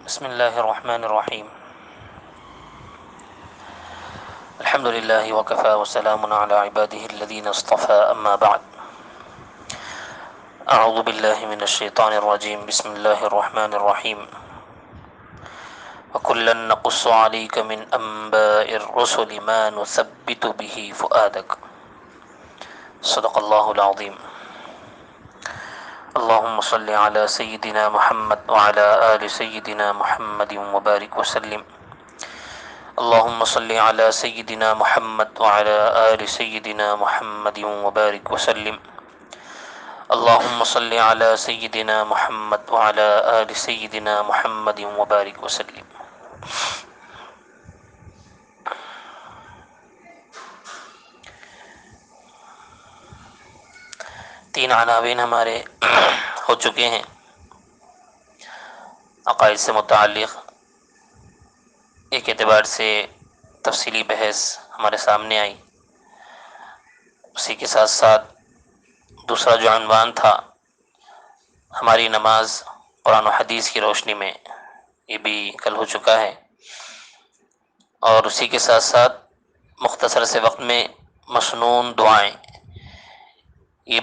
بسم الله الرحمن الرحيم. الحمد لله وكفى وسلام على عباده الذين اصطفى، أما بعد. أعوذ بالله من الشيطان الرجيم. بسم الله الرحمن الرحيم. وكلا نقص عليك من أنباء الرسل ما نثبت به فؤادك. صدق الله العظيم. اللهم صل على سيدنا محمد وعلى آل سيدنا محمد وبارك وسلم. اللهم صل على سيدنا محمد وعلى آل سيدنا محمد وبارك وسلم. اللهم صل على سيدنا محمد وعلى آل سيدنا محمد وبارك وسلم. تین عناوین ہمارے ہو چکے ہیں عقائد سے متعلق. ایک اعتبار سے تفصیلی بحث ہمارے سامنے آئی. اسی کے ساتھ ساتھ دوسرا جو عنوان تھا ہماری نماز قرآن و حدیث کی روشنی میں، یہ بھی کل ہو چکا ہے. اور اسی کے ساتھ ساتھ مختصر سے وقت میں مسنون دعائیں، یہ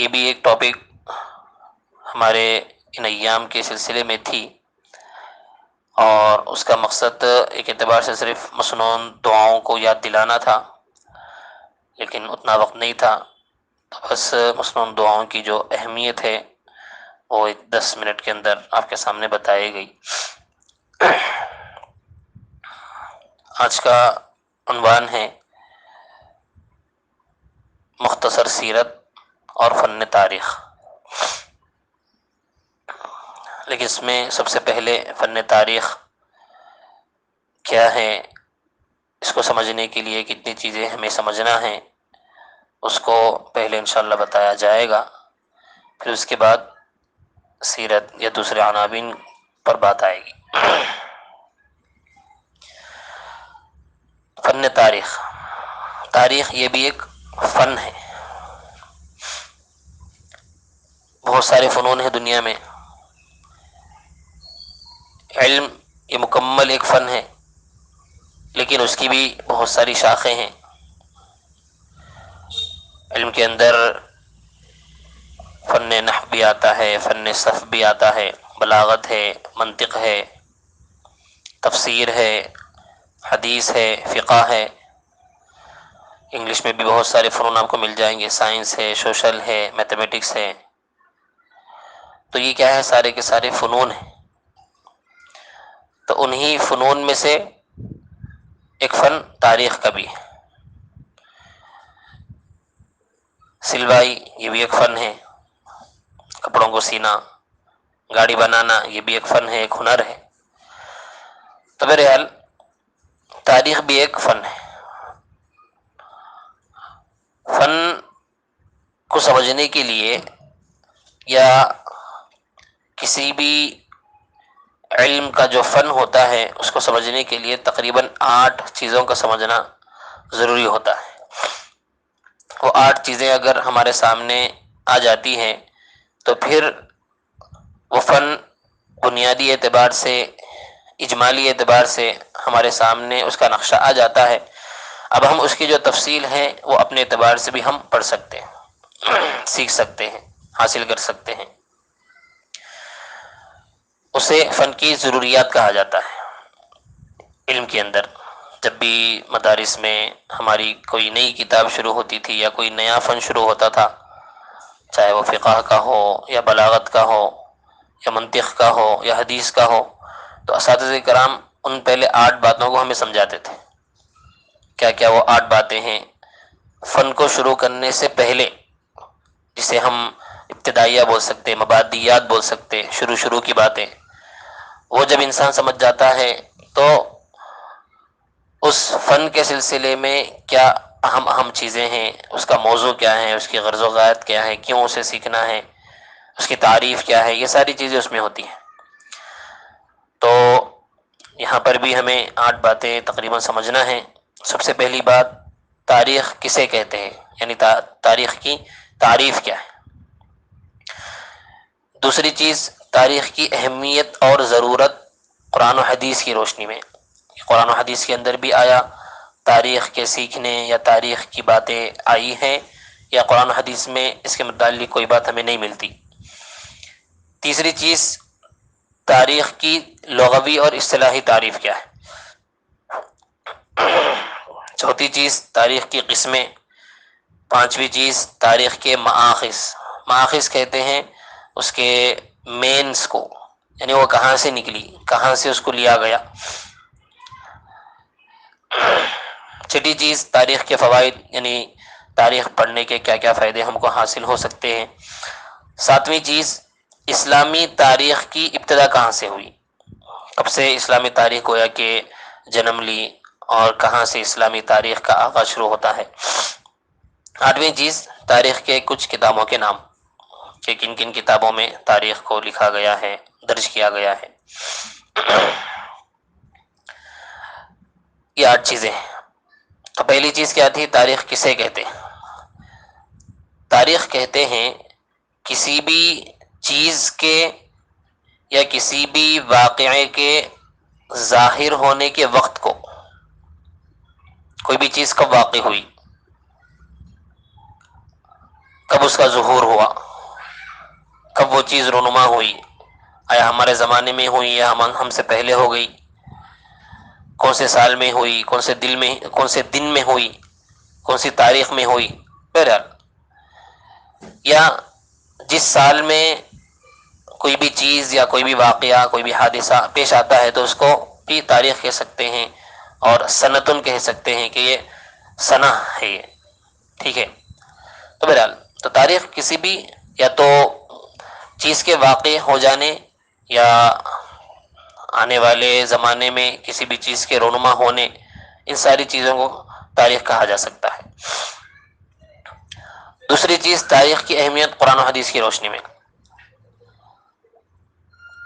بھی ایک ٹاپک ہمارے ان ایام کے سلسلے میں تھی. اور اس کا مقصد ایک اعتبار سے صرف مسنون دعاؤں کو یاد دلانا تھا، لیکن اتنا وقت نہیں تھا، تو بس مسنون دعاؤں کی جو اہمیت ہے وہ 10 منٹ کے اندر آپ کے سامنے بتائی گئی. آج کا عنوان ہے مختصر سیرت اور فن تاریخ. لیکن اس میں سب سے پہلے فن تاریخ کیا ہے، اس کو سمجھنے کے لیے کتنی چیزیں ہمیں سمجھنا ہیں، اس کو پہلے انشاءاللہ بتایا جائے گا. پھر اس کے بعد سیرت یا دوسرے عناوین پر بات آئے گی. فن تاریخ یہ بھی ایک فن ہے. بہت سارے فنون ہیں دنیا میں. علم یہ مکمل ایک فن ہے، لیکن اس کی بھی بہت ساری شاخیں ہیں. علم کے اندر فن نحو بھی آتا ہے، فن صرف بھی آتا ہے، بلاغت ہے، منطق ہے، تفسیر ہے، حدیث ہے، فقہ ہے. انگلش میں بھی بہت سارے فنون آپ کو مل جائیں گے، سائنس ہے، سوشل ہے، میتھمیٹکس ہے. تو یہ کیا ہے، سارے کے سارے فنون ہیں. تو انہی فنون میں سے ایک فن تاریخ کا بھی ہے. سلوائی یہ بھی ایک فن ہے، کپڑوں کو سینا، گاڑی بنانا یہ بھی ایک فن ہے، ایک ہنر ہے. تو بہرحال تاریخ بھی ایک فن ہے. فن کو سمجھنے کے لیے یا کسی بھی علم کا جو فن ہوتا ہے اس کو سمجھنے کے لیے تقریباً 8 چیزوں کا سمجھنا ضروری ہوتا ہے. وہ 8 چیزیں اگر ہمارے سامنے آ جاتی ہیں تو پھر وہ فن بنیادی اعتبار سے، اجمالی اعتبار سے ہمارے سامنے اس کا نقشہ آ جاتا ہے. اب ہم اس کی جو تفصیل ہے وہ اپنے اعتبار سے بھی ہم پڑھ سکتے ہیں، سیکھ سکتے ہیں، حاصل کر سکتے ہیں. اسے فن کی ضروریات کہا جاتا ہے. علم کے اندر جب بھی مدارس میں ہماری کوئی نئی کتاب شروع ہوتی تھی یا کوئی نیا فن شروع ہوتا تھا، چاہے وہ فقہ کا ہو یا بلاغت کا ہو یا منطق کا ہو یا حدیث کا ہو، تو اساتذہ کرام ان پہلے 8 باتوں کو ہمیں سمجھاتے تھے. کیا کیا وہ 8 باتیں ہیں فن کو شروع کرنے سے پہلے، جسے ہم ابتدائیہ بول سکتے، مبادیات بول سکتے، شروع کی باتیں. وہ جب انسان سمجھ جاتا ہے تو اس فن کے سلسلے میں کیا اہم چیزیں ہیں، اس کا موضوع کیا ہے، اس کی غرض و غایت کیا ہے، کیوں اسے سیکھنا ہے، اس کی تعریف کیا ہے، یہ ساری چیزیں اس میں ہوتی ہیں. تو یہاں پر بھی ہمیں 8 باتیں تقریباً سمجھنا ہے. سب سے پہلی بات، تاریخ کسے کہتے ہیں، یعنی تاریخ کی تعریف کیا ہے. دوسری چیز، تاریخ کی اہمیت اور ضرورت قرآن و حدیث کی روشنی میں. قرآن و حدیث کے اندر بھی آیا تاریخ کے سیکھنے یا تاریخ کی باتیں آئی ہیں، یا قرآن و حدیث میں اس کے متعلق کوئی بات ہمیں نہیں ملتی. تیسری چیز تاریخ کی لغوی اور اصطلاحی تعریف کیا ہے. چوتھی چیز تاریخ کی قسمیں. پانچویں چیز تاریخ کے مآخذ. مآخذ کہتے ہیں اس کے مینس کو، یعنی وہ کہاں سے نکلی، کہاں سے اس کو لیا گیا. چھٹی چیز تاریخ کے فوائد، یعنی تاریخ پڑھنے کے کیا کیا فائدے ہم کو حاصل ہو سکتے ہیں. ساتویں چیز اسلامی تاریخ کی ابتدا کہاں سے ہوئی، کب سے اسلامی تاریخ گویا کہ جنم لی اور کہاں سے اسلامی تاریخ کا آغاز شروع ہوتا ہے. آٹھویں چیز تاریخ کے کچھ کتابوں کے نام، کہ کن کن کتابوں میں تاریخ کو لکھا گیا ہے، درج کیا گیا ہے. یہ 8 چیزیں ہیں. تو پہلی چیز کیا تھی، تاریخ کسے کہتے ہیں. تاریخ کہتے ہیں کسی بھی چیز کے یا کسی بھی واقعے کے ظاہر ہونے کے وقت کو. کوئی بھی چیز کب واقع ہوئی، کب اس کا ظہور ہوا، کب وہ چیز رونما ہوئی، آیا ہمارے زمانے میں ہوئی یا ہم سے پہلے ہو گئی، کون سے سال میں ہوئی، کون سے دن میں ہوئی، کون سی تاریخ میں ہوئی. بہرحال یا جس سال میں کوئی بھی چیز یا کوئی بھی واقعہ، کوئی بھی حادثہ پیش آتا ہے تو اس کو بھی تاریخ کہہ سکتے ہیں، اور سنتن کہہ سکتے ہیں کہ یہ سنہ ہے یہ. ٹھیک ہے. تو بہرحال تو تاریخ کسی بھی یا تو چیز کے واقع ہو جانے یا آنے والے زمانے میں کسی بھی چیز کے رونما ہونے، ان ساری چیزوں کو تاریخ کہا جا سکتا ہے. دوسری چیز تاریخ کی اہمیت قرآن و حدیث کی روشنی میں.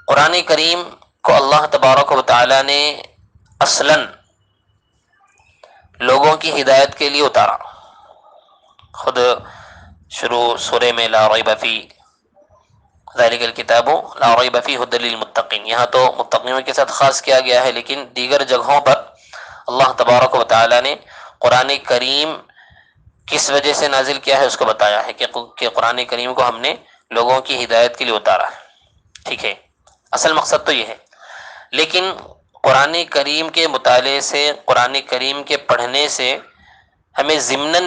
قرآن کریم کو اللہ تبارک و تعالی نے اصلاً لوگوں کی ہدایت کے لیے اتارا. خود شروع سورہ میں لا ریب فی ذالک الکتاب لا ریب فیہ ھدی للمتقین، یہاں تو متقینوں کے ساتھ خاص کیا گیا ہے، لیکن دیگر جگہوں پر اللہ تبارک و تعالی نے قرآن کریم کس وجہ سے نازل کیا ہے اس کو بتایا ہے کہ قرآن کریم کو ہم نے لوگوں کی ہدایت کے لیے اتارا ہے. ٹھیک ہے. اصل مقصد تو یہ ہے. لیکن قرآن کریم کے مطالعے سے، قرآن کریم کے پڑھنے سے ہمیں ضمناً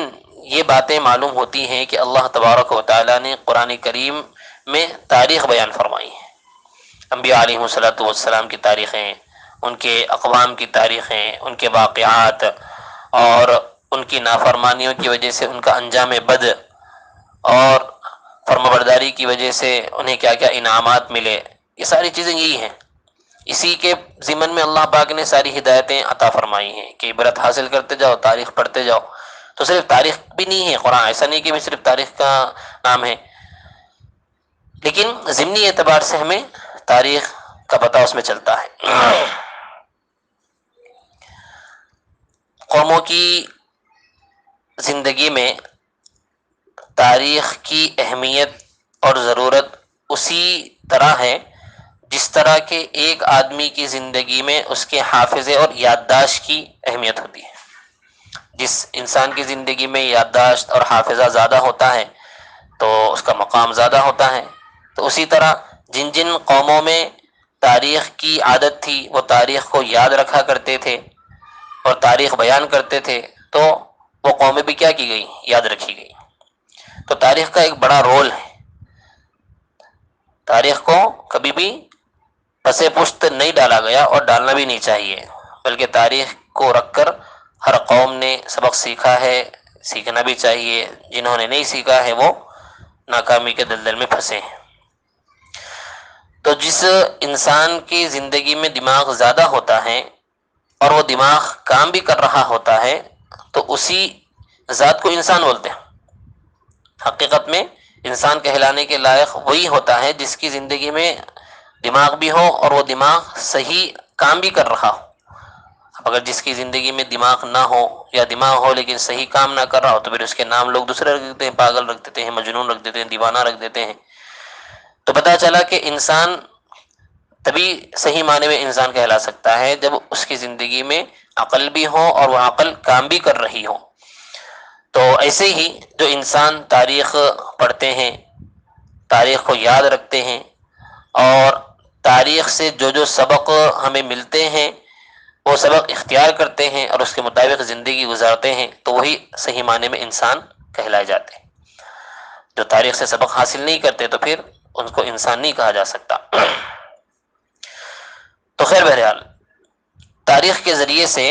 یہ باتیں معلوم ہوتی ہیں کہ اللہ تبارک و تعالی نے قرآن کریم میں تاریخ بیان فرمائی ہے. انبیاء علیہ الصلوۃ والسلام کی تاریخیں، ان کے اقوام کی تاریخیں، ان کے واقعات، اور ان کی نافرمانیوں کی وجہ سے ان کا انجام بد، اور فرمانبرداری کی وجہ سے انہیں کیا کیا انعامات ملے، یہ ساری چیزیں یہی ہیں. اسی کے ضمن میں اللہ پاک نے ساری ہدایتیں عطا فرمائی ہیں کہ عبرت حاصل کرتے جاؤ، تاریخ پڑھتے جاؤ. تو صرف تاریخ بھی نہیں ہے قرآن، ایسا نہیں کہ صرف تاریخ کا نام ہے، لیکن ضمنی اعتبار سے ہمیں تاریخ کا پتہ اس میں چلتا ہے. قوموں کی زندگی میں تاریخ کی اہمیت اور ضرورت اسی طرح ہے جس طرح کہ ایک آدمی کی زندگی میں اس کے حافظے اور یادداشت کی اہمیت ہوتی ہے. جس انسان کی زندگی میں یادداشت اور حافظہ زیادہ ہوتا ہے تو اس کا مقام زیادہ ہوتا ہے. تو اسی طرح جن جن قوموں میں تاریخ کی عادت تھی وہ تاریخ کو یاد رکھا کرتے تھے اور تاریخ بیان کرتے تھے، تو وہ قومیں بھی کیا کی گئی، یاد رکھی گئی. تو تاریخ کا ایک بڑا رول ہے. تاریخ کو کبھی بھی پس پشت نہیں ڈالا گیا اور ڈالنا بھی نہیں چاہیے، بلکہ تاریخ کو رکھ کر ہر قوم نے سبق سیکھا ہے، سیکھنا بھی چاہیے. جنہوں نے نہیں سیکھا ہے وہ ناکامی کے دلدل میں پھنسے ہیں. تو جس انسان کی زندگی میں دماغ زیادہ ہوتا ہے اور وہ دماغ کام بھی کر رہا ہوتا ہے تو اسی ذات کو انسان بولتے ہیں. حقیقت میں انسان کہلانے کے لائق وہی ہوتا ہے جس کی زندگی میں دماغ بھی ہو اور وہ دماغ صحیح کام بھی کر رہا ہو. اگر جس کی زندگی میں دماغ نہ ہو یا دماغ ہو لیکن صحیح کام نہ کر رہا ہو تو پھر اس کے نام لوگ دوسرے رکھ دیتے ہیں، پاگل رکھ دیتے ہیں، مجنون رکھ دیتے ہیں، دیوانہ رکھ دیتے ہیں. تو پتہ چلا کہ انسان تبھی صحیح معنی میں انسان کہلا سکتا ہے جب اس کی زندگی میں عقل بھی ہو اور وہ عقل کام بھی کر رہی ہو۔ تو ایسے ہی جو انسان تاریخ پڑھتے ہیں، تاریخ کو یاد رکھتے ہیں، اور تاریخ سے جو جو سبق ہمیں ملتے ہیں وہ سبق اختیار کرتے ہیں اور اس کے مطابق زندگی گزارتے ہیں، تو وہی صحیح معنی میں انسان کہلائے جاتے ہیں۔ جو تاریخ سے سبق حاصل نہیں کرتے تو پھر ان کو انسان نہیں کہا جا سکتا۔ تو خیر بہرحال تاریخ کے ذریعے سے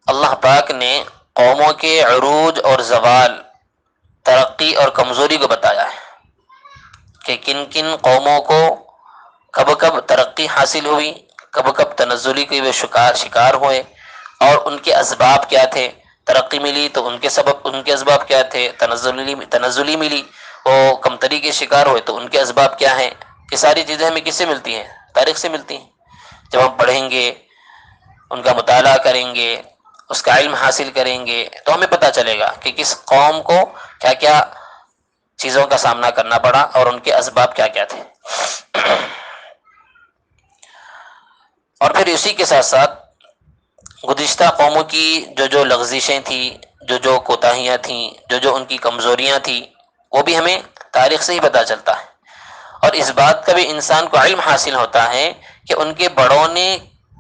اللہ پاک نے قوموں کے عروج اور زوال، ترقی اور کمزوری کو بتایا ہے کہ کن کن قوموں کو کب کب ترقی حاصل ہوئی، کب کب تنزلی کے وہ شکار ہوئے، اور ان کے اسباب کیا تھے۔ ترقی ملی تو ان کے اسباب کیا تھے، تنزلی ملی، وہ کمتری کے شکار ہوئے تو ان کے اسباب کیا ہیں۔ یہ ساری چیزیں ہمیں کس سے ملتی ہیں؟ تاریخ سے ملتی ہیں۔ جب ہم پڑھیں گے، ان کا مطالعہ کریں گے، اس کا علم حاصل کریں گے، تو ہمیں پتہ چلے گا کہ کس قوم کو کیا کیا چیزوں کا سامنا کرنا پڑا اور ان کے اسباب کیا کیا تھے۔ اور پھر اسی کے ساتھ ساتھ گزشتہ قوموں کی جو جو لغزشیں تھیں، جو جو کوتاہیاں تھیں، جو جو ان کی کمزوریاں تھیں، وہ بھی ہمیں تاریخ سے ہی پتہ چلتا ہے۔ اور اس بات کا بھی انسان کو علم حاصل ہوتا ہے کہ ان کے بڑوں نے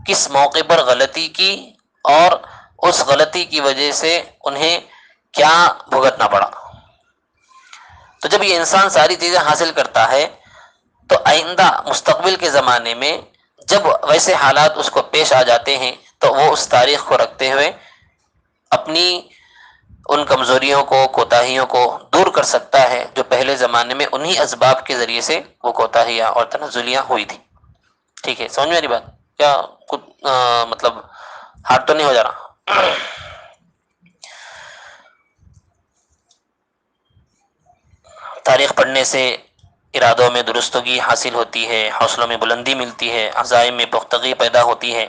کس موقع پر غلطی کی اور اس غلطی کی وجہ سے انہیں کیا بھگتنا پڑا۔ تو جب یہ انسان ساری چیزیں حاصل کرتا ہے تو آئندہ مستقبل کے زمانے میں جب ویسے حالات اس کو پیش آ جاتے ہیں تو وہ اس تاریخ کو رکھتے ہوئے اپنی ان کمزوریوں کو، کوتاہیوں کو دور کر سکتا ہے جو پہلے زمانے میں انہی اسباب کے ذریعے سے وہ کوتاہیاں اور تنزلیاں ہوئی تھی۔ ٹھیک ہے، سمجھ میں آ رہی بات؟ کیا کچھ مطلب ہارڈ تو نہیں ہو جا رہا؟ تاریخ پڑھنے سے ارادوں میں درستگی حاصل ہوتی ہے، حوصلوں میں بلندی ملتی ہے، عزائم میں پختگی پیدا ہوتی ہے۔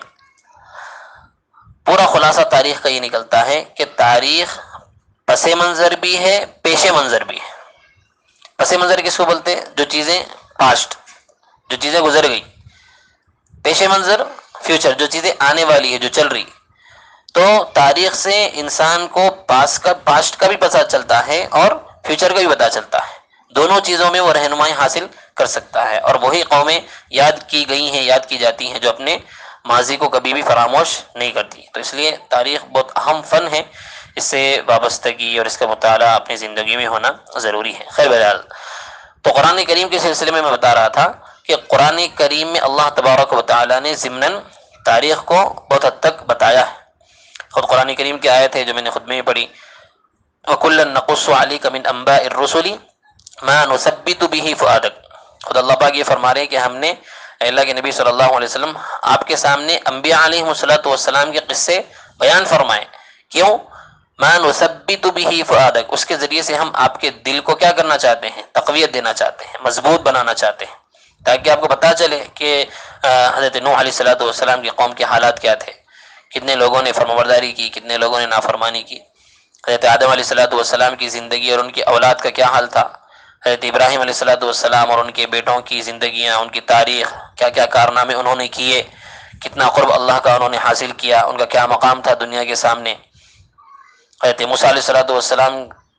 پورا خلاصہ تاریخ کا یہ نکلتا ہے کہ تاریخ پس منظر بھی ہے، پیش منظر بھی ہے۔ پس منظر کس کو بولتے ہیں؟ جو چیزیں پاسٹ، جو چیزیں گزر گئی۔ پیش منظر فیوچر، جو چیزیں آنے والی ہے، جو چل رہی۔ تو تاریخ سے انسان کو پاسٹ کا بھی پتہ چلتا ہے اور فیوچر کا بھی پتہ چلتا ہے۔ دونوں چیزوں میں وہ رہنمائی حاصل کر سکتا ہے، اور وہی قومیں یاد کی گئی ہیں، یاد کی جاتی ہیں جو اپنے ماضی کو کبھی بھی فراموش نہیں کرتی۔ تو اس لیے تاریخ بہت اہم فن ہے، اس سے وابستگی اور اس کا مطالعہ اپنی زندگی میں ہونا ضروری ہے۔ خیر بہرحال، تو قرآن کریم کے سلسلے میں بتا رہا تھا کہ قرآن کریم میں اللہ تبارک و تعالیٰ نے ضمناً تاریخ کو بہت حد تک بتایا ہے۔ خود قرآن کریم کی آیت ہے جو میں نے خطبے میں پڑھی، وَكُلًّا نَقُصُّ عَلَيْكَ مِنْ أَنْبَاءِ الرُّسُلِ مَا نُثَبِّتُ بِهِ فُؤَادَكَ۔ خود اللہ پاک یہ فرما رہے ہیں کہ ہم نے اے اللہ کے نبی صلی اللہ علیہ وسلم آپ کے سامنے انبیاء علیہ السلام کے قصے بیان فرمائے۔ کیوں؟ مَا نُثَبِّتُ بِهِ فُؤَادَكَ، اس کے ذریعے سے ہم آپ کے دل کو کیا کرنا چاہتے ہیں؟ تقویت دینا چاہتے ہیں، مضبوط بنانا چاہتے ہیں، تاکہ آپ کو پتہ چلے کہ حضرت نوح علیہ السلام کی قوم کے حالات کیا تھے، کتنے لوگوں نے فرمانبرداری کی، کتنے لوگوں نے نافرمانی کی۔ حضرت آدم علیہ السلام کی زندگی اور ان کی اولاد کا کیا حال تھا، حضرت ابراہیم علیہ السلام اور ان کے بیٹوں کی زندگیاں، ان کی تاریخ، کیا کیا کارنامے انہوں نے کیے، کتنا قرب اللہ کا انہوں نے حاصل کیا، ان کا کیا مقام تھا دنیا کے سامنے۔ حضرت موسیٰ علیہ السلام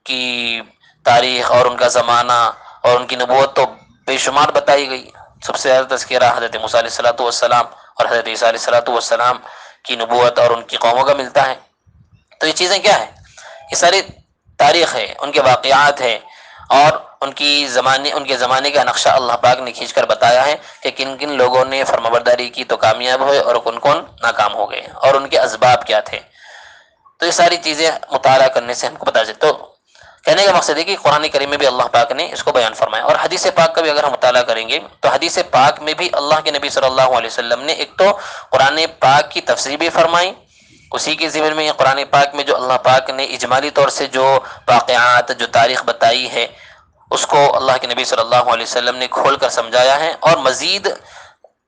کی تاریخ اور ان کا زمانہ اور ان کی نبوت تو بے شمار بتائی گئی۔ سب سے زیادہ تذکرہ حضرت موسیٰ علیہ السلام اور حضرت عیسیٰ علیہ السلام کی نبوت اور ان کی قوموں کا ملتا ہے۔ تو یہ چیزیں کیا ہیں؟ یہ ساری تاریخ ہے، ان کے واقعات ہیں، اور ان کے زمانے کا نقشہ اللہ پاک نے کھینچ کر بتایا ہے کہ کن کن لوگوں نے فرمانبرداری کی تو کامیاب ہوئے اور کون کون ناکام ہو گئے، اور ان کے اسباب کیا تھے۔ تو یہ ساری چیزیں مطالعہ کرنے سے ہم کو پتہ چلے۔ تو کہنے کا مقصد ہے کہ قرآن کریم میں بھی اللہ پاک نے اس کو بیان فرمایا، اور حدیث پاک کا بھی اگر ہم مطالعہ کریں گے تو حدیث پاک میں بھی اللہ کے نبی صلی اللہ علیہ وسلم نے ایک تو قرآن پاک کی تفسیر بھی فرمائی، اسی کے ضمن میں یہ قرآن پاک میں جو اللہ پاک نے اجمالی طور سے جو واقعات، جو تاریخ بتائی ہے، اس کو اللہ کے نبی صلی اللہ علیہ وسلم نے کھول کر سمجھایا ہے، اور مزید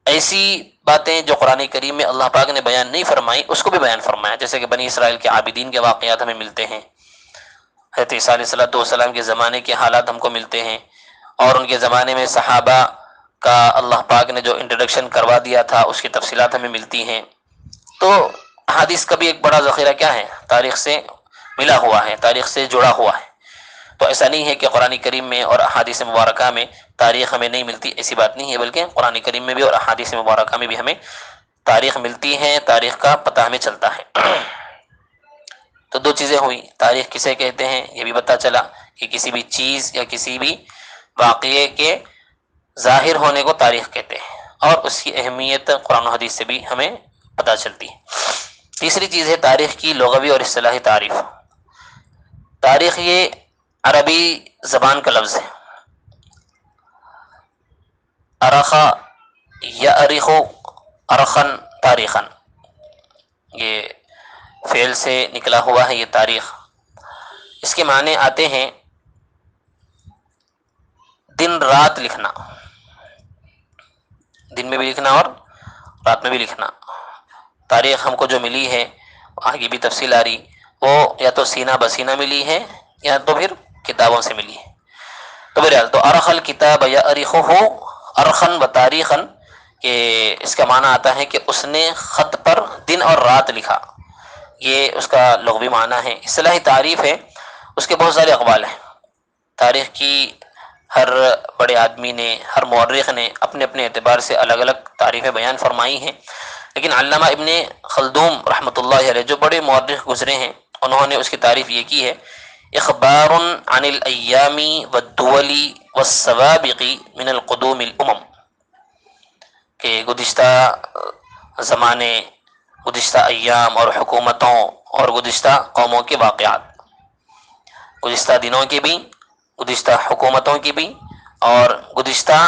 ایسی باتیں جو قرآن کریم میں اللہ پاک نے بیان نہیں فرمائی اس کو بھی بیان فرمایا، جیسے کہ بنی اسرائیل کے عابدین کے واقعات ہمیں ملتے ہیں، حضرت عیسیٰ علیہ السلام کے زمانے کے حالات ہم کو ملتے ہیں، اور ان کے زمانے میں صحابہ کا اللہ پاک نے جو انٹروڈکشن کروا دیا تھا اس کی تفصیلات ہمیں ملتی ہیں. تو احادیث کا بھی ایک بڑا ذخیرہ کیا ہے؟ تاریخ سے ملا ہوا ہے، تاریخ سے جڑا ہوا ہے. تو ایسا نہیں ہے کہ قرآن کریم میں اور احادیث مبارکہ میں تاریخ ہمیں نہیں ملتی، ایسی بات نہیں ہے، بلکہ قرآن کریم میں بھی اور احادیث مبارکہ میں بھی ہمیں تاریخ ملتی ہے، تاریخ کا پتہ ہمیں چلتا ہے. تو دو چیزیں ہوئی، تاریخ کسے کہتے ہیں یہ بھی پتہ چلا کہ کسی بھی چیز یا کسی بھی واقعے کے ظاہر ہونے کو تاریخ کہتے ہیں، اور اس کی اہمیت قرآن و حدیث سے بھی ہمیں پتہ چلتی ہے. تیسری چیز ہے تاریخ کی لغوی اور اصطلاحی تعریف. تاریخ یہ عربی زبان کا لفظ ہے. ارخا یأرخ ارخن تاریخن، یہ فعل سے نکلا ہوا ہے یہ تاریخ. اس کے معنی آتے ہیں دن رات لکھنا، دن میں بھی لکھنا اور رات میں بھی لکھنا. تاریخ ہم کو جو ملی ہے آگے بھی تفصیل آ رہی، وہ یا تو سینہ بسینہ ملی ہے یا تو پھر کتابوں سے ملی ہے. تو بہرحال تو ارخ الکتاب یأرخہ ارخن و تاریخن، کہ اس کا معنی آتا ہے کہ اس نے خط پر دن اور رات لکھا، یہ اس کا لغوی معنی ہے. اصطلاحی تعریف ہے، اس کے بہت سارے اقوال ہیں. تاریخ کی ہر بڑے آدمی نے، ہر مورخ نے اپنے اپنے اعتبار سے الگ الگ تعریفیں بیان فرمائی ہیں. لیکن علامہ ابن خلدون رحمۃ اللہ علیہ جو بڑے مورخ گزرے ہیں، انہوں نے اس کی تعریف یہ کی ہے: اخبار عن الایام والدول والسوابق من القدوم الامم، کہ گزشتہ زمانے، گزشتہ ایام اور حکومتوں اور گزشتہ قوموں کے واقعات، گزشتہ دنوں کے بھی، گزشتہ حکومتوں کی بھی، اور گزشتہ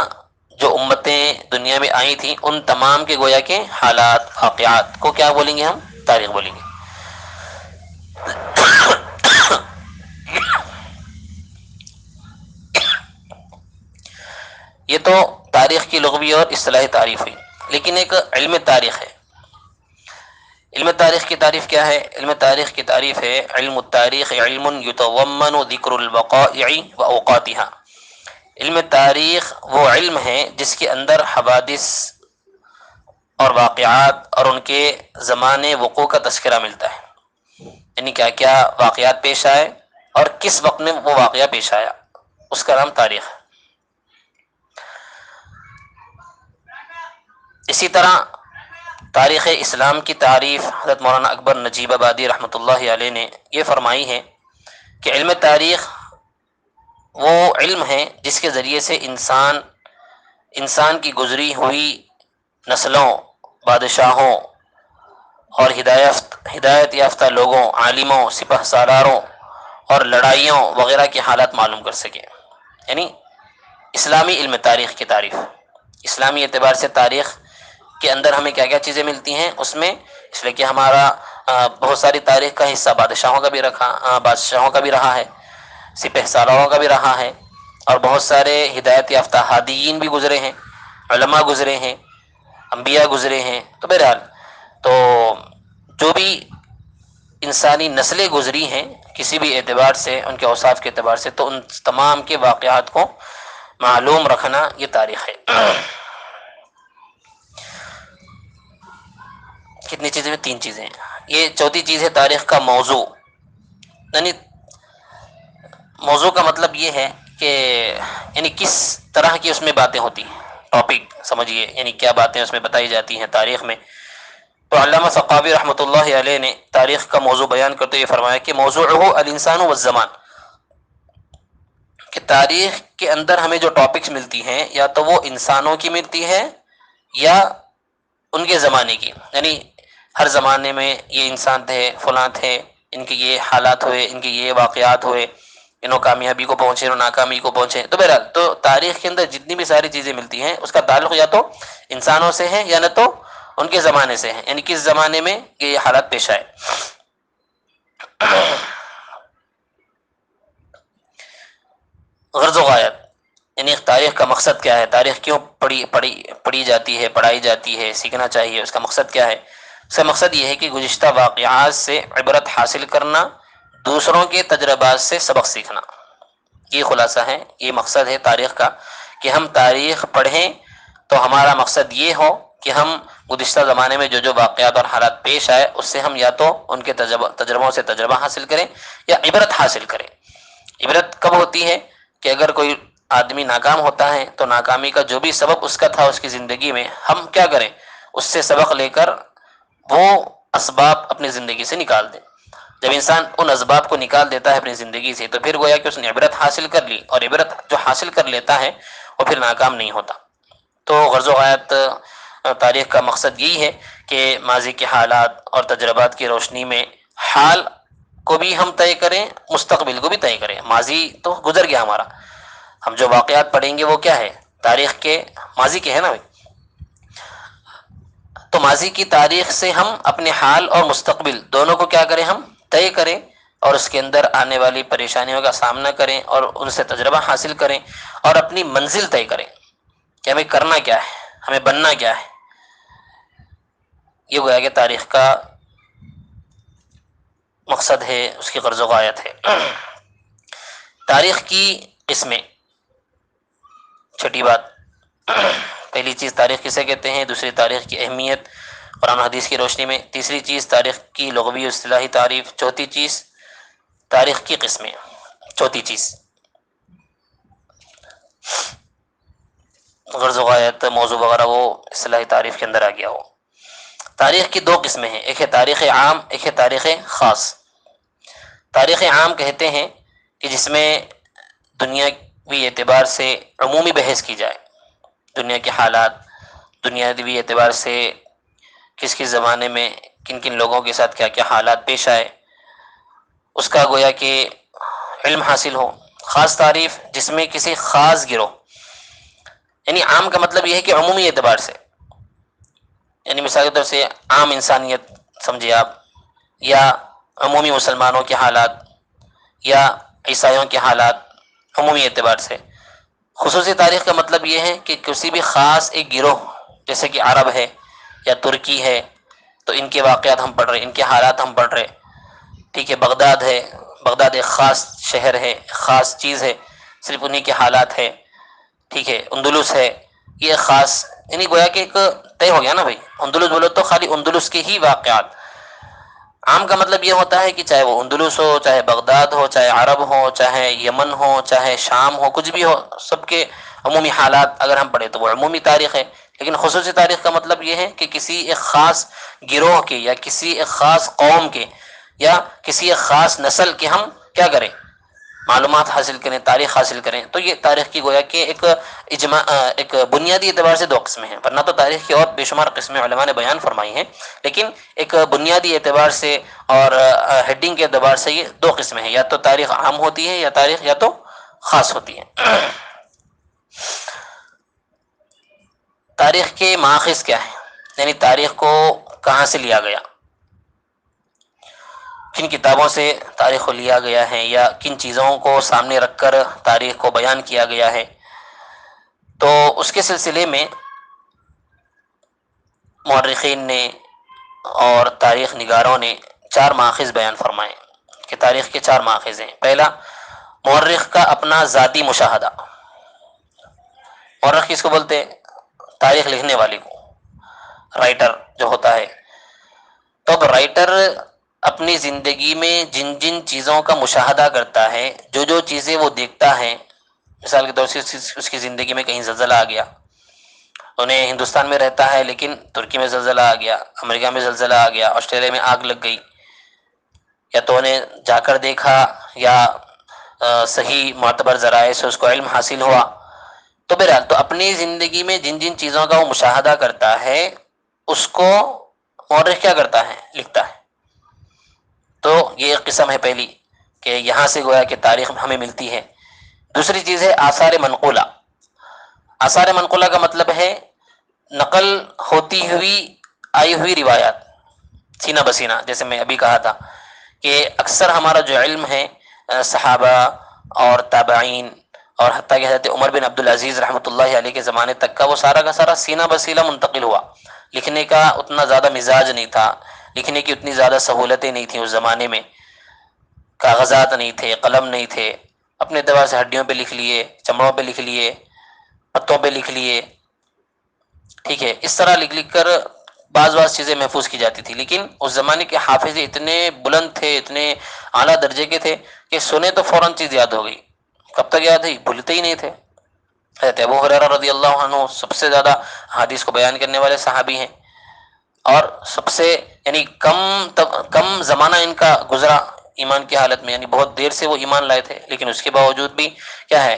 جو امتیں دنیا میں آئی تھیں ان تمام کے گویا کے حالات، واقعات کو کیا بولیں گے؟ ہم تاریخ بولیں گے. یہ تو تاریخ کی لغوی اور اصطلاحی تعریف ہوئی. لیکن ایک علم تاریخ ہے. علم تاریخ کی تعریف کیا ہے؟ علم تاریخ کی تعریف ہے: علم التاریخ علم یتضمن ذکر الوقائع واوقاتها. علم تاریخ وہ علم ہے جس کے اندر حوادث اور واقعات اور ان کے زمانے وقوع کا تذکرہ ملتا ہے، یعنی کیا کیا واقعات پیش آئے اور کس وقت میں وہ واقعہ پیش آیا، اس کا نام تاریخ ہے. اسی طرح تاریخ اسلام کی تعریف حضرت مولانا اکبر نجیب آبادی رحمۃ اللہ علیہ نے یہ فرمائی ہے کہ علم تاریخ وہ علم ہے جس کے ذریعے سے انسان کی گزری ہوئی نسلوں، بادشاہوں اور ہدایت یافتہ لوگوں، عالموں، سپہ سالاروں اور لڑائیوں وغیرہ کے حالات معلوم کر سکے. یعنی اسلامی علم تاریخ کی تعریف. اسلامی اعتبار سے تاریخ کے اندر ہمیں کیا کیا چیزیں ملتی ہیں اس میں، اس لیے کہ ہمارا بہت ساری تاریخ کا حصہ بادشاہوں کا بھی رہا ہے، سپہ سالاروں کا بھی رہا ہے، اور بہت سارے ہدایت یافتہ ہادیین بھی گزرے ہیں، علماء گزرے ہیں، انبیاء گزرے ہیں. تو بہرحال تو جو بھی انسانی نسلیں گزری ہیں کسی بھی اعتبار سے، ان کے اوصاف کے اعتبار سے، تو ان تمام کے واقعات کو معلوم رکھنا یہ تاریخ ہے. کتنی چیزیں ہیں؟ 3 چیزیں. یہ چوتھی چیز ہے تاریخ کا موضوع. یعنی موضوع کا مطلب یہ ہے کہ یعنی کس طرح کی اس میں باتیں ہوتی ہیں، ٹاپک سمجھیے، یعنی کیا باتیں اس میں بتائی جاتی ہیں تاریخ میں. تو علامہ سقاوی رحمۃ اللہ علیہ نے تاریخ کا موضوع بیان کرتے ہوئے فرمایا کہ موضوعہ الانسان والزمان، کہ تاریخ کے اندر ہمیں جو ٹاپکس ملتی ہیں یا تو وہ انسانوں کی ملتی ہے یا ان کے زمانے کی. یعنی ہر زمانے میں یہ انسان تھے، فلاں تھے، ان کے یہ حالات ہوئے، ان کے یہ واقعات ہوئے، انہوں کامیابی کو پہنچے، انہوں ناکامی کو پہنچے. تو بہرحال تو تاریخ کے اندر جتنی بھی ساری چیزیں ملتی ہیں اس کا تعلق یا تو انسانوں سے ہے یا نہ تو ان کے زمانے سے ہے، یعنی کس زمانے میں یہ حالات پیش آئے. غرض و غایت، یعنی تاریخ کا مقصد کیا ہے، تاریخ کیوں پڑھی جاتی ہے، پڑھائی جاتی ہے، سیکھنا چاہیے، اس کا مقصد کیا ہے. اس کا مقصد یہ ہے کہ گزشتہ واقعات سے عبرت حاصل کرنا، دوسروں کے تجربات سے سبق سیکھنا. یہ خلاصہ ہے، یہ مقصد ہے تاریخ کا کہ ہم تاریخ پڑھیں تو ہمارا مقصد یہ ہو کہ ہم گزشتہ زمانے میں جو جو واقعات اور حالات پیش آئے اس سے ہم یا تو ان کے تجربوں سے تجربہ حاصل کریں یا عبرت حاصل کریں۔ عبرت کب ہوتی ہے کہ اگر کوئی آدمی ناکام ہوتا ہے تو ناکامی کا جو بھی سبب اس کا تھا اس کی زندگی میں، ہم کیا کریں، اس سے سبق لے کر وہ اسباب اپنی زندگی سے نکال دیں۔ جب انسان ان اسباب کو نکال دیتا ہے اپنی زندگی سے تو پھر گویا کہ اس نے عبرت حاصل کر لی، اور عبرت جو حاصل کر لیتا ہے وہ پھر ناکام نہیں ہوتا۔ تو غرض و غایت تاریخ کا مقصد یہی ہے کہ ماضی کے حالات اور تجربات کی روشنی میں حال کو بھی ہم طے کریں، مستقبل کو بھی طے کریں۔ ماضی تو گزر گیا ہمارا، ہم جو واقعات پڑھیں گے وہ کیا ہے، تاریخ کے ماضی کے ہے نا بھائی۔ تو ماضی کی تاریخ سے ہم اپنے حال اور مستقبل دونوں کو کیا کریں، ہم طے کریں، اور اس کے اندر آنے والی پریشانیوں کا سامنا کریں اور ان سے تجربہ حاصل کریں اور اپنی منزل طے کریں کہ ہمیں کرنا کیا ہے، ہمیں بننا کیا ہے۔ یہ گویا کہ تاریخ کا مقصد ہے، اس کی غرض و غایت ہے۔ تاریخ کی قسمیں، چھٹی بات، پہلی چیز تاریخ کسے کہتے ہیں، دوسری تاریخ کی اہمیت قرآن و حدیث کی روشنی میں، تیسری چیز تاریخ کی لغوی و اصطلاحی تعریف، چوتھی چیز تاریخ کی قسمیں، چوتھی چیز غرض و غایت موضوع وغیرہ وہ اصطلاحی تعریف کے اندر آ گیا ہو۔ تاریخ کی دو قسمیں ہیں، ایک ہے تاریخ عام، ایک ہے تاریخ خاص۔ تاریخ عام کہتے ہیں کہ جس میں دنیاوی اعتبار سے عمومی بحث کی جائے، دنیا کے حالات، دنیاوی اعتبار سے کس کس زمانے میں کن کن لوگوں کے ساتھ کیا کیا حالات پیش آئے، اس کا گویا کہ علم حاصل ہو۔ خاص تعریف جس میں کسی خاص گروہ، یعنی عام کا مطلب یہ ہے کہ عمومی اعتبار سے، یعنی مثال کے طور سے عام انسانیت سمجھے آپ، یا عمومی مسلمانوں کے حالات یا عیسائیوں کے حالات، عمومی اعتبار سے۔ خصوصی تاریخ کا مطلب یہ ہے کہ کسی بھی خاص ایک گروہ، جیسے کہ عرب ہے یا ترکی ہے، تو ان کے واقعات ہم پڑھ رہے، ان کے حالات ہم پڑھ رہے، ٹھیک ہے۔ بغداد ہے، بغداد ایک خاص شہر ہے، خاص چیز ہے، صرف انہی کے حالات ہے، ٹھیک ہے۔ اندلس ہے، یہ خاص، یعنی گویا کہ ایک طے ہو گیا نا بھائی، اندلس بولو تو خالی اندلس کے ہی واقعات۔ عام کا مطلب یہ ہوتا ہے کہ چاہے وہ اندلس ہو، چاہے بغداد ہو، چاہے عرب ہو، چاہے یمن ہو، چاہے شام ہو، کچھ بھی ہو، سب کے عمومی حالات اگر ہم پڑھیں تو وہ عمومی تاریخ ہے۔ لیکن خصوصی تاریخ کا مطلب یہ ہے کہ کسی ایک خاص گروہ کے یا کسی ایک خاص قوم کے یا کسی ایک خاص نسل کے ہم کیا کریں، معلومات حاصل کریں، تاریخ حاصل کریں۔ تو یہ تاریخ کی گویا کہ ایک بنیادی اعتبار سے دو قسمیں ہیں، ورنہ تو تاریخ کی اور بے شمار قسمیں علماء نے بیان فرمائی ہیں، لیکن ایک بنیادی اعتبار سے اور ہیڈنگ کے اعتبار سے یہ دو قسمیں ہیں، یا تو تاریخ عام ہوتی ہے یا تاریخ یا تو خاص ہوتی ہے۔ تاریخ کے ماخذ کیا ہیں، یعنی تاریخ کو کہاں سے لیا گیا، کن کتابوں سے تاریخ کو لیا گیا ہے، یا کن چیزوں کو سامنے رکھ کر تاریخ کو بیان کیا گیا ہے۔ تو اس کے سلسلے میں مورخین نے اور تاریخ نگاروں نے چار ماخذ بیان فرمائے کہ تاریخ کے چار ماخذ ہیں۔ پہلا، مورخ کا اپنا ذاتی مشاہدہ۔ مورخ کس کو بولتے ہیں؟ تاریخ لکھنے والے کو، رائٹر جو ہوتا ہے۔ تو اب رائٹر اپنی زندگی میں جن جن چیزوں کا مشاہدہ کرتا ہے، جو جو چیزیں وہ دیکھتا ہے، مثال کے طور سے اس کی زندگی میں کہیں زلزلہ آ گیا، انہیں ہندوستان میں رہتا ہے لیکن ترکی میں زلزلہ آ گیا، امریکہ میں زلزلہ آ گیا، آسٹریلیا میں آگ لگ گئی، یا تو انہیں جا کر دیکھا یا صحیح معتبر ذرائع سے اس کو علم حاصل ہوا۔ تو بہرحال تو اپنی زندگی میں جن جن چیزوں کا وہ مشاہدہ کرتا ہے اس کو مورخ کیا کرتا ہے، لکھتا ہے۔ تو یہ ایک قسم ہے پہلی، کہ یہاں سے گویا کہ تاریخ ہمیں ملتی ہے۔ دوسری چیز ہے آثار منقولہ۔ آثار منقولہ کا مطلب ہے نقل ہوتی ہوئی آئی ہوئی روایات، سینہ بسینہ، جیسے میں ابھی کہا تھا کہ اکثر ہمارا جو علم ہے صحابہ اور تابعین اور حتیٰ کہ حضرت عمر بن عبدالعزیز رحمۃ اللہ علیہ کے زمانے تک کا، وہ سارا کا سارا سینہ بسینہ منتقل ہوا۔ لکھنے کا اتنا زیادہ مزاج نہیں تھا، لکھنے کی اتنی زیادہ سہولتیں نہیں تھیں اس زمانے میں، کاغذات نہیں تھے، قلم نہیں تھے، اپنے اعتبار سے ہڈیوں پہ لکھ لیے، چمڑوں پہ لکھ لیے، پتوں پہ لکھ لیے، ٹھیک ہے، اس طرح لکھ لکھ کر بعض چیزیں محفوظ کی جاتی تھی، لیکن اس زمانے کے حافظ اتنے بلند تھے، اتنے اعلیٰ درجے کے تھے کہ سنے تو فوراً چیز یاد ہو گئی۔ کب تک یاد ہوئی؟ بھولتے ہی نہیں تھے۔ حضرت ابو ہریرہ رضی اللہ عنہ سب سے زیادہ حدیث کو بیان کرنے والے صحابی ہیں، اور سب سے یعنی کم زمانہ ان کا گزرا ایمان کی حالت میں، یعنی بہت دیر سے وہ ایمان لائے تھے، لیکن اس کے باوجود بھی کیا ہے،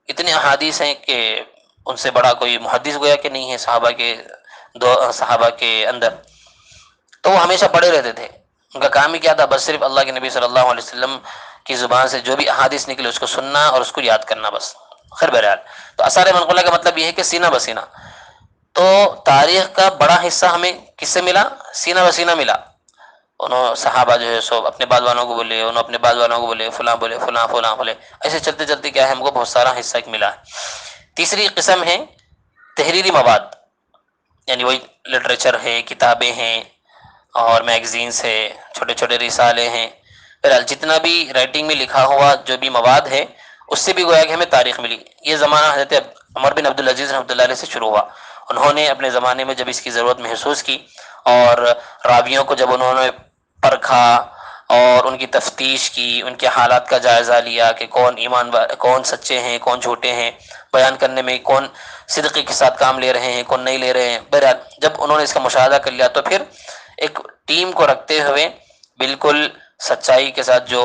اتنے احادیث ہیں کہ ان سے بڑا کوئی محدث گویا کہ نہیں ہے صحابہ کے اندر۔ تو وہ ہمیشہ پڑھے رہتے تھے، ان کا کام ہی کیا تھا؟ بس صرف اللہ کے نبی صلی اللہ علیہ وسلم کی زبان سے جو بھی احادیث نکلے اس کو سننا اور اس کو یاد کرنا، بس۔ خیر بہرحال، تو آثار منقولہ کا مطلب یہ ہے کہ سینہ بسینہ۔ تو تاریخ کا بڑا حصہ ہمیں کس سے ملا؟ سینہ بسینہ ملا۔ انہوں صحابہ جو ہے سو اپنے بعد والوں کو بولے، انہوں اپنے بعد والوں کو بولے، فلاں بولے، فلاں فلاں بولے، ایسے چلتے چلتے کیا ہے، ہم کو بہت سارا حصہ ایک ملا ہے۔ تیسری قسم ہے تحریری مواد، یعنی وہی لٹریچر ہے، کتابیں ہیں اور میگزینس ہے، چھوٹے چھوٹے رسالے ہیں، بہرحال جتنا بھی رائٹنگ میں لکھا ہوا جو بھی مواد ہے، اس سے بھی گویا کہ ہمیں تاریخ ملی۔ یہ زمانہ حضرت عمر بن عبدالعزیز رحمۃ اللہ علیہ سے شروع ہوا۔ انہوں نے اپنے زمانے میں جب اس کی ضرورت محسوس کی اور راویوں کو جب انہوں نے پرکھا اور ان کی تفتیش کی، ان کے حالات کا جائزہ لیا کہ کون سچے ہیں، کون جھوٹے ہیں، بیان کرنے میں کون صدقے کے ساتھ کام لے رہے ہیں، کون نہیں لے رہے ہیں، بہرحال جب انہوں نے اس کا مشاہدہ کر لیا تو پھر ایک ٹیم کو رکھتے ہوئے بالکل سچائی کے ساتھ جو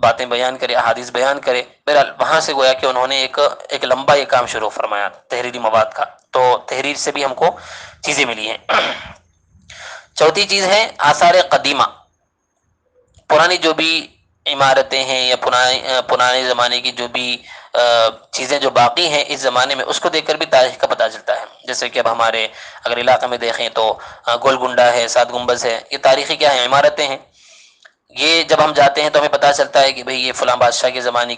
باتیں بیان کرے، احادیث بیان کرے، بہرحال وہاں سے گویا کہ انہوں نے ایک لمبا یہ کام شروع فرمایا تحریری مواد کا۔ تو تحریر سے بھی ہم کو چیزیں ملی ہیں۔ چوتھی چیز ہے آثار قدیمہ، پرانی جو بھی عمارتیں ہیں یا پرانے زمانے کی جو بھی چیزیں جو باقی ہیں اس زمانے میں، اس کو دیکھ کر بھی تاریخ کا پتہ چلتا ہے۔ جیسے کہ اب ہمارے اگر علاقے میں دیکھیں تو گول گنڈا ہے، سات گنبد ہے، یہ تاریخی کیا ہے؟ عمارتیں ہیں۔ یہ جب ہم جاتے ہیں تو ہمیں پتہ چلتا ہے کہ بھئی یہ فلاں بادشاہ کے زمانے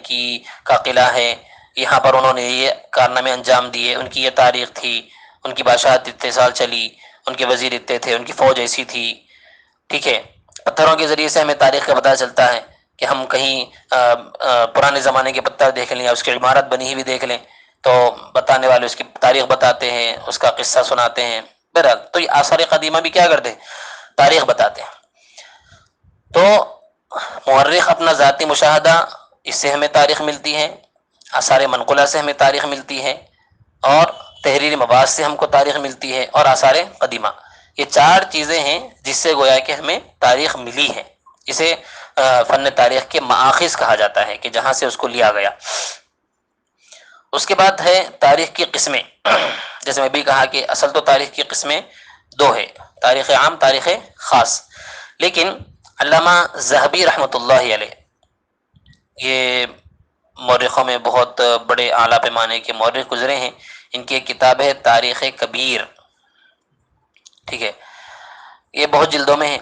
کا قلعہ ہے، یہاں پر انہوں نے یہ کارنامے انجام دیے، ان کی یہ تاریخ تھی، ان کی بادشاہت اتنے سال چلی، ان کے وزیر اتنے تھے، ان کی فوج ایسی تھی۔ ٹھیک ہے، پتھروں کے ذریعے سے ہمیں تاریخ کا پتہ چلتا ہے کہ ہم کہیں پرانے زمانے کے پتھر دیکھ لیں یا اس کی عمارت بنی ہوئی دیکھ لیں تو بتانے والے اس کی تاریخ بتاتے ہیں، اس کا قصہ سناتے ہیں۔ بہرحال تو یہ آثار قدیمہ بھی کیا کرتے ہیں؟ تاریخ بتاتے ہیں۔ تو مورخ اپنا ذاتی مشاہدہ، اس سے ہمیں تاریخ ملتی ہے، آثار منقولہ سے ہمیں تاریخ ملتی ہے، اور تحریری مواد سے ہم کو تاریخ ملتی ہے، اور آثار قدیمہ۔ یہ چار چیزیں ہیں جس سے گویا کہ ہمیں تاریخ ملی ہے۔ اسے فن تاریخ کے مآخذ کہا جاتا ہے کہ جہاں سے اس کو لیا گیا۔ اس کے بعد ہے تاریخ کی قسمیں۔ جیسے میں بھی کہا کہ اصل تو تاریخ کی قسمیں دو ہے، تاریخ عام، تاریخ خاص۔ لیکن علامہ ذہبی رحمۃ اللہ علیہ، یہ مورخوں میں بہت بڑے اعلیٰ پیمانے کے مورخ گزرے ہیں، ان کی ایک کتاب ہے تاریخ کبیر۔ ٹھیک ہے، یہ بہت جلدوں میں ہے،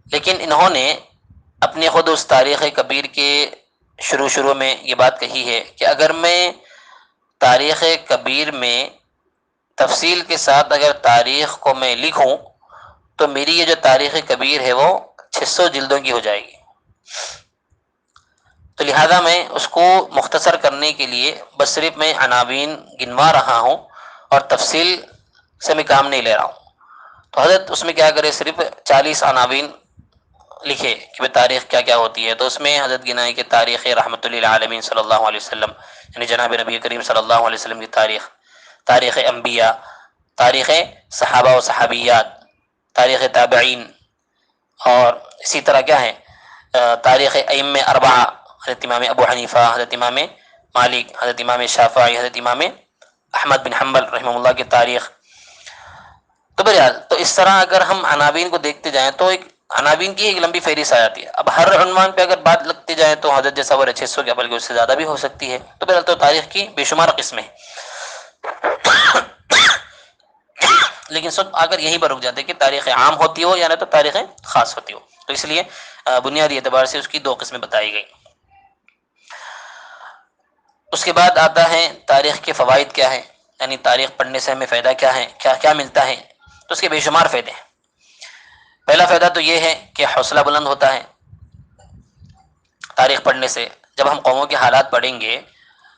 لیکن انہوں نے اپنے خود اس تاریخ کبیر کے شروع میں یہ بات کہی ہے کہ اگر میں تاریخ کبیر میں تفصیل کے ساتھ اگر تاریخ کو میں لکھوں تو میری یہ جو تاریخ کبیر ہے وہ 600 جلدوں کی ہو جائے گی۔ تو لہذا میں اس کو مختصر کرنے کے لیے بس صرف میں عناوین گنوا رہا ہوں اور تفصیل سے میں کام نہیں لے رہا ہوں۔ تو حضرت اس میں کیا کرے، صرف 40 عناوین لکھے کہ تاریخ کیا کیا ہوتی ہے۔ تو اس میں حضرت گنائے کہ تاریخ رحمت للعالمین صلی اللہ علیہ وسلم، یعنی جناب نبی کریم صلی اللہ علیہ وسلم کی تاریخ، تاریخ انبیاء، تاریخ صحابہ و صحابیات، تاریخ تابعین، اور اسی طرح کیا ہے تاریخ ائمہ اربعہ، حضرت امام ابو حنیفہ، حضرت امام مالک، حضرت امام شافعی، حضرت امام احمد بن حنبل رحمہ اللہ کی تاریخ۔ تو بہرحال تو اس طرح اگر ہم عناوین کو دیکھتے جائیں تو ایک عناوین کی ایک لمبی فہرست آ جاتی ہے۔ اب ہر عنوان پہ اگر بات لگتی جائے تو حضرت جیسا وہ 600 کے بلکہ اس سے زیادہ بھی ہو سکتی ہے۔ تو بہرحال تو تاریخ کی بے شمار قسمیں ہیں، لیکن سب اگر یہیں پر رک جاتے کہ تاریخ عام ہوتی ہو یا نہ تو تاریخ خاص ہوتی ہو، تو اس لیے بنیادی اعتبار سے اس کی دو قسمیں بتائی گئی۔ اس کے بعد آتا ہے تاریخ کے فوائد کیا ہے، یعنی تاریخ پڑھنے سے ہمیں فائدہ کیا ہے، کیا کیا ملتا ہے۔ تو اس کے بے شمار فائدے ہیں۔ پہلا فائدہ تو یہ ہے کہ حوصلہ بلند ہوتا ہے تاریخ پڑھنے سے۔ جب ہم قوموں کے حالات پڑھیں گے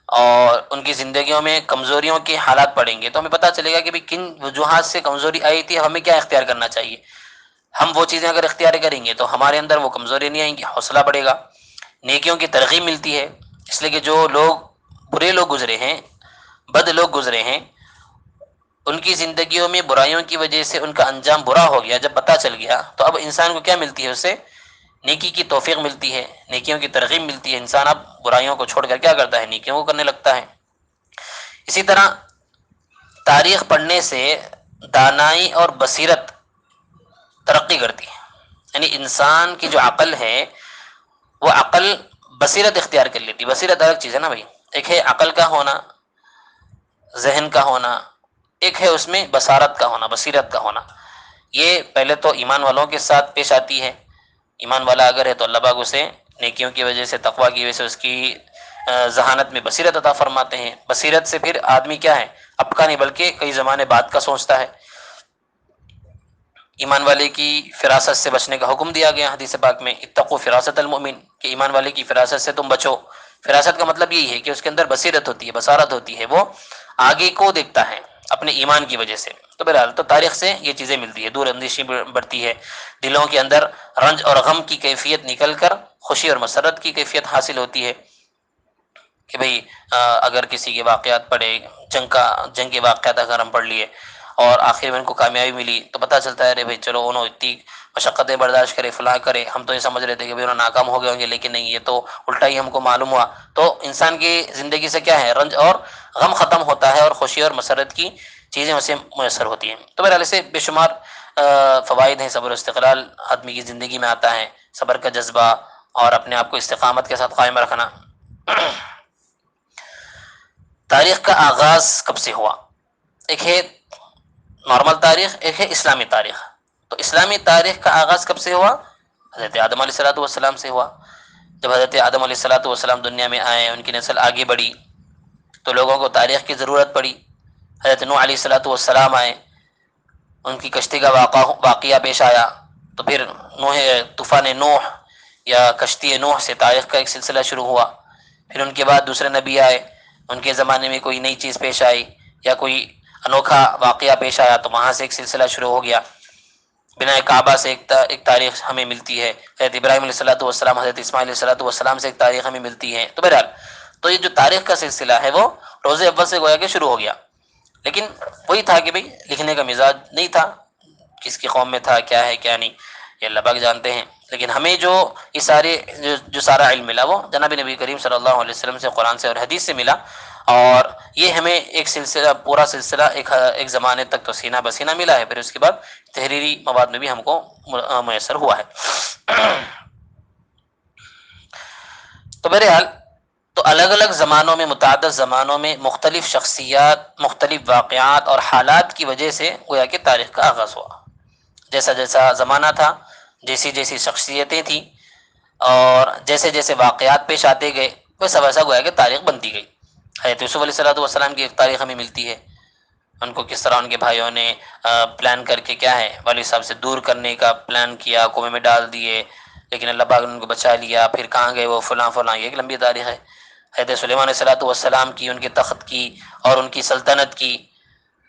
اور ان کی زندگیوں میں کمزوریوں کے حالات پڑیں گے تو ہمیں پتہ چلے گا کہ کن وجوہات سے کمزوری آئی تھی، ہمیں کیا اختیار کرنا چاہیے۔ ہم وہ چیزیں اگر اختیار کریں گے تو ہمارے اندر وہ کمزوری نہیں آئیں گی، حوصلہ بڑھے گا، نیکیوں کی ترغیب ملتی ہے۔ اس لیے کہ جو لوگ برے لوگ گزرے ہیں، بد لوگ گزرے ہیں، ان کی زندگیوں میں برائیوں کی وجہ سے ان کا انجام برا ہو گیا، جب پتہ چل گیا تو اب انسان کو کیا ملتی ہے؟ اسے نیکی کی توفیق ملتی ہے، نیکیوں کی ترغیب ملتی ہے، انسان اب برائیوں کو چھوڑ کر کیا کرتا ہے؟ نیکیوں کو کرنے لگتا ہے۔ اسی طرح تاریخ پڑھنے سے دانائی اور بصیرت ترقی کرتی ہے، یعنی انسان کی جو عقل ہے وہ عقل بصیرت اختیار کر لیتی۔ بصیرت الگ چیز ہے نا بھائی، ایک ہے عقل کا ہونا، ذہن کا ہونا، ایک ہے اس میں بصارت کا ہونا، بصیرت کا ہونا۔ یہ پہلے تو ایمان والوں کے ساتھ پیش آتی ہے۔ ایمان والا اگر ہے تو اللہ پاک اسے نیکیوں کی وجہ سے، تقویٰ کی وجہ سے اس کی ذہانت میں بصیرت عطا فرماتے ہیں۔ بصیرت سے پھر آدمی کیا ہے؟ اب کا نہیں بلکہ کئی زمانے بعد کا سوچتا ہے۔ ایمان والے کی فراست سے بچنے کا حکم دیا گیا حدیث پاک میں، اتقوا فراست المؤمن، کہ ایمان والے کی فراست سے تم بچو۔ فراست کا مطلب یہی ہے کہ اس کے اندر بصیرت ہوتی ہے، بصارت ہوتی ہے، وہ آگے کو دیکھتا ہے اپنے ایمان کی وجہ سے۔ تو بہرحال تو تاریخ سے یہ چیزیں ملتی ہے، دور اندیشی بڑھتی ہے، دلوں کے اندر رنج اور غم کی کیفیت نکل کر خوشی اور مسرت کی کیفیت حاصل ہوتی ہے کہ بھئی اگر کسی کے واقعات پڑھے، جنگ کے واقعات اگر ہم پڑھ لیے اور آخر میں ان کو کامیابی ملی تو پتہ چلتا ہے ارے بھائی چلو انہوں اتنی مشقتیں برداشت کرے، فلاں کرے، ہم تو یہ سمجھ رہے تھے کہ بھئی انہوں ناکام ہو گئے ہوں گے، لیکن نہیں، یہ تو الٹا ہی ہم کو معلوم ہوا۔ تو انسان کی زندگی سے کیا ہے؟ رنج اور غم ختم ہوتا ہے اور خوشی اور مسرت کی چیزیں اسے میسر ہوتی ہیں۔ تو بہرحال اسے بے شمار فوائد ہیں، صبر و استقلال آدمی کی زندگی میں آتا ہے، صبر کا جذبہ اور اپنے آپ کو استقامت کے ساتھ قائم رکھنا۔ تاریخ کا آغاز کب سے ہوا؟ ایک ہے نارمل تاریخ، ایک ہے اسلامی تاریخ۔ تو اسلامی تاریخ کا آغاز کب سے ہوا؟ حضرت آدم علیہ الصلوۃ والسلام سے ہوا۔ جب حضرت آدم علیہ الصلوۃ والسلام دنیا میں آئے، ان کی نسل آگے بڑھی تو لوگوں کو تاریخ کی ضرورت پڑی۔ حضرت نوح علیہ الصلوۃ والسلام آئے، ان کی کشتی کا واقعہ پیش آیا، تو پھر طوفان نوح یا کشتی نوح سے تاریخ کا ایک سلسلہ شروع ہوا۔ پھر ان کے بعد دوسرے نبی آئے، ان کے زمانے میں کوئی نئی چیز پیش آئی یا کوئی انوکھا واقعہ پیش آیا تو وہاں سے ایک سلسلہ شروع ہو گیا۔ بنا کعبہ سے ایک تاریخ ہمیں ملتی ہے، حضرت ابراہیم علیہ الصلوۃ والسلام، حضرت اسماعیل علیہ الصلوۃ والسلام سے ایک تاریخ ہمیں ملتی ہے۔ تو بہرحال تو یہ جو تاریخ کا سلسلہ ہے وہ روز اول سے گویا کہ شروع ہو گیا، لیکن وہی تھا کہ بھئی لکھنے کا مزاج نہیں تھا، کس کی قوم میں تھا، کیا ہے کیا نہیں، یہ اللہ پاک جانتے ہیں۔ لیکن ہمیں جو یہ سارے جو سارا علم ملا وہ جناب نبی کریم صلی اللہ علیہ وسلم سے، قرآن سے اور حدیث سے ملا، اور یہ ہمیں ایک سلسلہ، پورا سلسلہ ایک زمانے تک تو سینہ بسینہ ملا ہے، پھر اس کے بعد تحریری مواد میں بھی ہم کو میسر ہوا ہے۔ تو بہرحال تو الگ الگ زمانوں میں، متعدد زمانوں میں مختلف شخصیات، مختلف واقعات اور حالات کی وجہ سے گویا کہ تاریخ کا آغاز ہوا۔ جیسا جیسا زمانہ تھا، جیسی جیسی شخصیتیں تھیں اور جیسے جیسے واقعات پیش آتے گئے، ویسا ویسا گویا کہ تاریخ بنتی گئی۔ حضرت یوسف علیہ الصلوۃ والسلام کی ایک تاریخ ہمیں ملتی ہے، ان کو کس طرح ان کے بھائیوں نے پلان کر کے کیا ہے والد صاحب سے دور کرنے کا پلان کیا، کنویں میں ڈال دیے، لیکن اللہ پاک نے ان کو بچا لیا، پھر کہاں گئے وہ، فلاں فلاں، یہ ایک لمبی تاریخ ہے۔ حضرت سلیمان علیہ الصلوۃ والسلام کی، ان کے تخت کی اور ان کی سلطنت کی،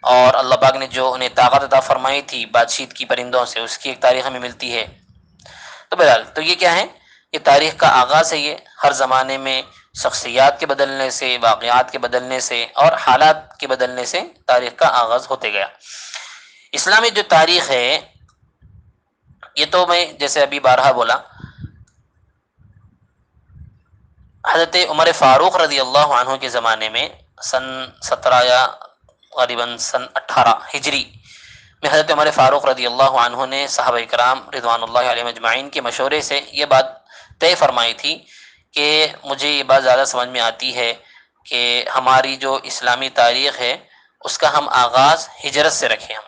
اور اللہ پاک نے جو انہیں طاقت عطا فرمائی تھی بات چیت کی پرندوں سے، اس کی ایک تاریخ ہمیں ملتی ہے۔ تو بہرحال تو یہ کیا ہے؟ یہ تاریخ کا آغاز ہے، یہ ہر زمانے میں شخصیات کے بدلنے سے، واقعات کے بدلنے سے اور حالات کے بدلنے سے تاریخ کا آغاز ہوتے گیا۔ اسلامی جو تاریخ ہے یہ تو میں جیسے ابھی بارہا بولا، حضرت عمر فاروق رضی اللہ عنہ کے زمانے میں سن 17 یا غالباً سن 18 ہجری میں حضرت عمر فاروق رضی اللہ عنہ نے صحابہ کرام رضوان اللہ علیہم اجمعین کے مشورے سے یہ بات طے فرمائی تھی کہ مجھے یہ بات زیادہ سمجھ میں آتی ہے کہ ہماری جو اسلامی تاریخ ہے اس کا ہم آغاز ہجرت سے رکھیں ہم،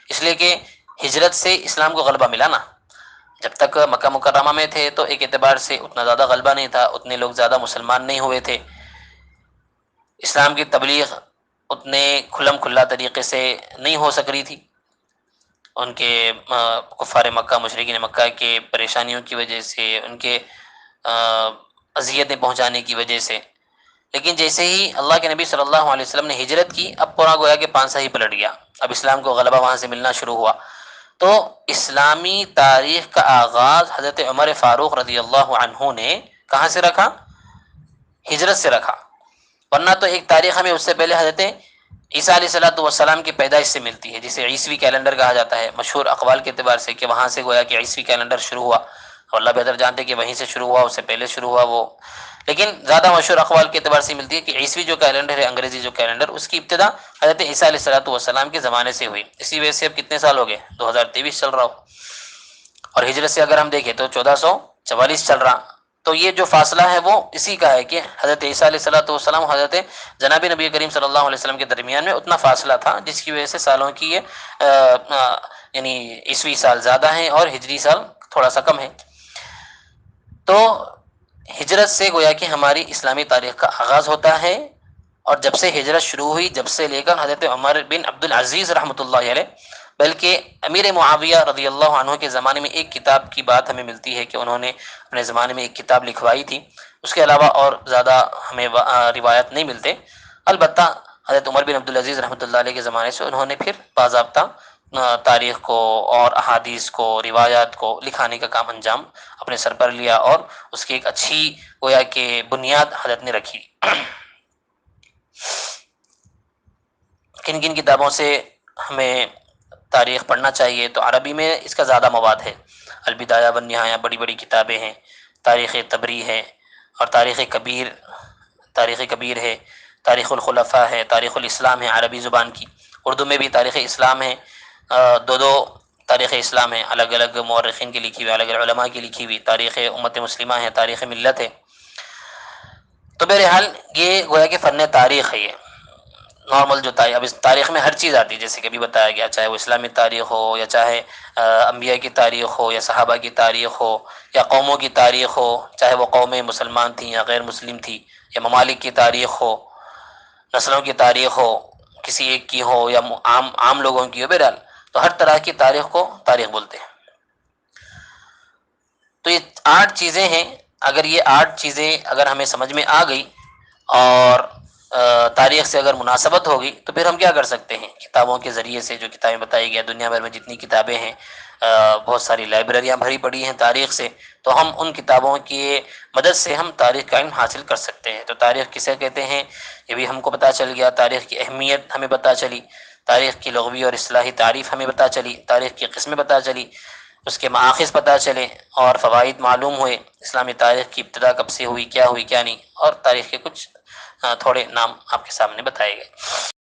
اس لیے کہ ہجرت سے اسلام کو غلبہ ملا نا۔ جب تک مکہ مکرمہ میں تھے تو ایک اعتبار سے اتنا زیادہ غلبہ نہیں تھا، اتنے لوگ زیادہ مسلمان نہیں ہوئے تھے، اسلام کی تبلیغ اتنے کھلم کھلا طریقے سے نہیں ہو سک رہی تھی، ان کے کفار مکہ، مشرکین مکہ کے پریشانیوں کی وجہ سے، ان کے اذیتیں پہنچانے کی وجہ سے۔ لیکن جیسے ہی اللہ کے نبی صلی اللہ علیہ وسلم نے ہجرت کی، اب پورا گویا کہ پانسا ہی پلٹ گیا، اب اسلام کو غلبہ وہاں سے ملنا شروع ہوا۔ تو اسلامی تاریخ کا آغاز حضرت عمر فاروق رضی اللہ عنہ نے کہاں سے رکھا؟ ہجرت سے رکھا، ورنہ تو ایک تاریخ ہمیں اس سے پہلے حضرت عیسیٰ علیہ الصلوۃ والسلام کی پیدائش سے ملتی ہے، جسے عیسوی کیلنڈر کہا جاتا ہے، مشہور اقوال کے اعتبار سے کہ وہاں سے گویا کہ عیسوی کیلنڈر شروع ہوا، اور اللہ بہتر جانتے کہ وہیں سے شروع ہوا، اس سے پہلے شروع ہوا وہ، لیکن زیادہ مشہور اقوال کے اعتبار سے ملتی ہے کہ عیسوی جو کیلنڈر ہے، انگریزی جو کیلنڈر، اس کی ابتدا حضرت عیسیٰ علیہ الصلوۃ والسلام کے زمانے سے ہوئی۔ اسی وجہ سے اب کتنے سال ہو گئے؟ 2023 چل رہا ہو، اور ہجرت سے اگر ہم دیکھیں تو 1444 چل رہا۔ تو یہ جو فاصلہ ہے وہ اسی کا ہے کہ حضرت عیسیٰ علیہ الصلوۃ والسلام حضرت جناب نبی کریم صلی اللہ علیہ وسلم کے درمیان میں اتنا فاصلہ تھا، جس کی وجہ سے سالوں کی یہ یعنی عیسوی سال زیادہ ہیں اور ہجری سال تھوڑا سا کم ہے۔ تو ہجرت سے گویا کہ ہماری اسلامی تاریخ کا آغاز ہوتا ہے، اور جب سے ہجرت شروع ہوئی، جب سے لے کر حضرت عمر بن عبد العزیز رحمۃ اللہ علیہ، بلکہ امیر معاویہ رضی اللہ عنہ کے زمانے میں ایک کتاب کی بات ہمیں ملتی ہے کہ انہوں نے اپنے زمانے میں ایک کتاب لکھوائی تھی، اس کے علاوہ اور زیادہ ہمیں روایت نہیں ملتے۔ البتہ حضرت عمر بن عبد العزیز رحمۃ اللہ علیہ کے زمانے سے انہوں نے پھر باضابطہ تاریخ کو اور احادیث کو، روایات کو لکھانے کا کام انجام اپنے سر پر لیا، اور اس کی ایک اچھی گویا کہ بنیاد حضرت نے رکھی۔ کن کن کتابوں سے ہمیں تاریخ پڑھنا چاہیے؟ تو عربی میں اس کا زیادہ مواد ہے، البدایہ والنہایہ بڑی بڑی کتابیں ہیں، تاریخ طبری ہے، اور تاریخ کبیر ہے، تاریخ الخلفاء ہے، تاریخ الاسلام ہے عربی زبان کی، اردو میں بھی تاریخ اسلام ہے، دو تاریخ اسلام ہے، الگ الگ مورخین کی لکھی ہوئی، الگ الگ علماء کی لکھی ہوئی، تاریخ امت مسلمہ ہے، تاریخ ملت ہے۔ تو بہرحال یہ گویا کہ فن تاریخ ہے، یہ نارمل جو تاریخ، اب اس تاریخ میں ہر چیز آتی ہے، جیسے کہ ابھی بتایا گیا، چاہے وہ اسلامی تاریخ ہو، یا چاہے انبیاء کی تاریخ ہو، یا صحابہ کی تاریخ ہو، یا قوموں کی تاریخ ہو، چاہے وہ قومیں مسلمان تھیں یا غیر مسلم تھی، یا ممالک کی تاریخ ہو، نسلوں کی تاریخ ہو، کسی ایک کی ہو یا عام لوگوں کی ہو، بہرحال تو ہر طرح کی تاریخ کو تاریخ بولتے ہیں۔ تو یہ 8 چیزیں ہیں، اگر یہ 8 چیزیں اگر ہمیں سمجھ میں آ گئی اور تاریخ سے اگر مناسبت ہوگی، تو پھر ہم کیا کر سکتے ہیں؟ کتابوں کے ذریعے سے جو کتابیں بتائی گئی، دنیا بھر میں جتنی کتابیں ہیں، بہت ساری لائبریریاں بھری پڑی ہیں تاریخ سے، تو ہم ان کتابوں کی مدد سے ہم تاریخ کا علم حاصل کر سکتے ہیں۔ تو تاریخ کسے کہتے ہیں یہ بھی ہم کو پتہ چل گیا، تاریخ کی اہمیت ہمیں پتہ چلی، تاریخ کی لغوی اور اصطلاحی تعریف ہمیں پتہ چلی، تاریخ کی قسمیں پتہ چلی، اس کے مآخذ پتہ چلے، اور فوائد معلوم ہوئے، اسلامی تاریخ کی ابتدا کب سے ہوئی، کیا نہیں، اور تاریخ کے کچھ تھوڑے نام آپ کے سامنے بتائے گئے۔